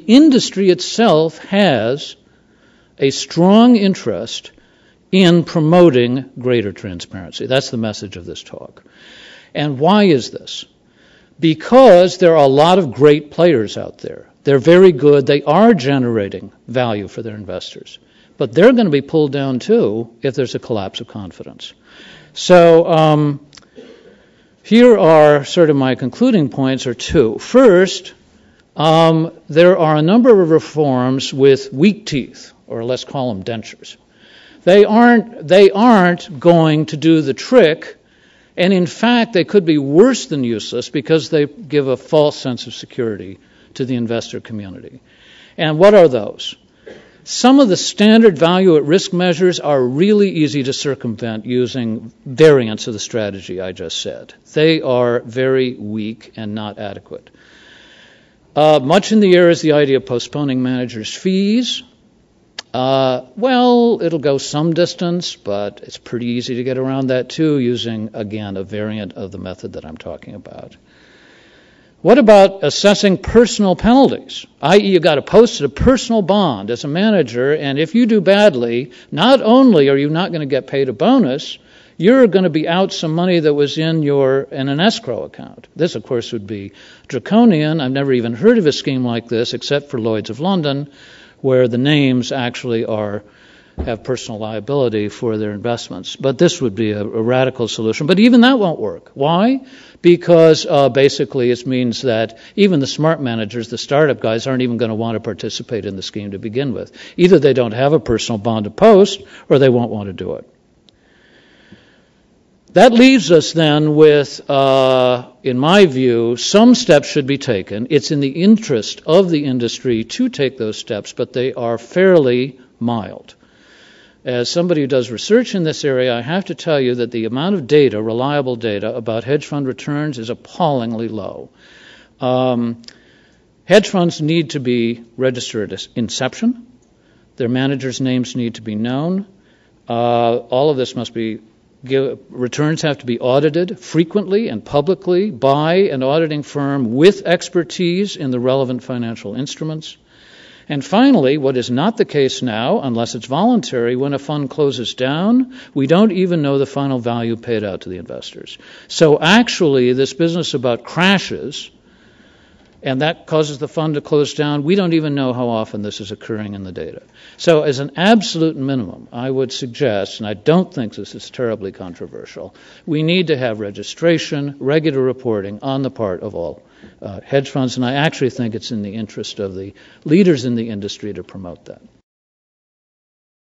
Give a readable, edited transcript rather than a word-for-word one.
industry itself has a strong interest in promoting greater transparency. That's the message of this talk. And why is this? Because there are a lot of great players out there. They're very good. They are generating value for their investors. But they're going to be pulled down, too, if there's a collapse of confidence. So here are sort of my concluding points, or two. First, there are a number of reforms with weak teeth, or let's call them dentures. They aren't going to do the trick, and in fact, they could be worse than useless because they give a false sense of security to the investor community. And what are those? Some of the standard value at risk measures are really easy to circumvent using variants of the strategy I just said. They are very weak and not adequate. Much in the air is the idea of postponing managers' fees. Well, it'll go some distance, but it's pretty easy to get around that too using, again, a variant of the method that I'm talking about. What about assessing personal penalties? I.e., you've got to post a personal bond as a manager, and if you do badly, not only are you not going to get paid a bonus, you're going to be out some money that was in an escrow account. This, of course, would be draconian. I've never even heard of a scheme like this except for Lloyd's of London, where the names actually have personal liability for their investments. But this would be a radical solution. But even that won't work. Why? Because basically it means that even the smart managers, the startup guys, aren't even going to want to participate in the scheme to begin with. Either they don't have a personal bond to post, or they won't want to do it. That leaves us then with, in my view, some steps should be taken. It's in the interest of the industry to take those steps, but they are fairly mild. As somebody who does research in this area, I have to tell you that the amount of data, reliable data, about hedge fund returns is appallingly low. Hedge funds need to be registered at inception. Their managers' names need to be known. All of this must be returns have to be audited frequently and publicly by an auditing firm with expertise in the relevant financial instruments. And finally, what is not the case now, unless it's voluntary, when a fund closes down, we don't even know the final value paid out to the investors. So actually, this business about crashes, and that causes the fund to close down, we don't even know how often this is occurring in the data. So as an absolute minimum, I would suggest, and I don't think this is terribly controversial, we need to have registration, regular reporting on the part of all hedge funds, and I actually think it's in the interest of the leaders in the industry to promote that.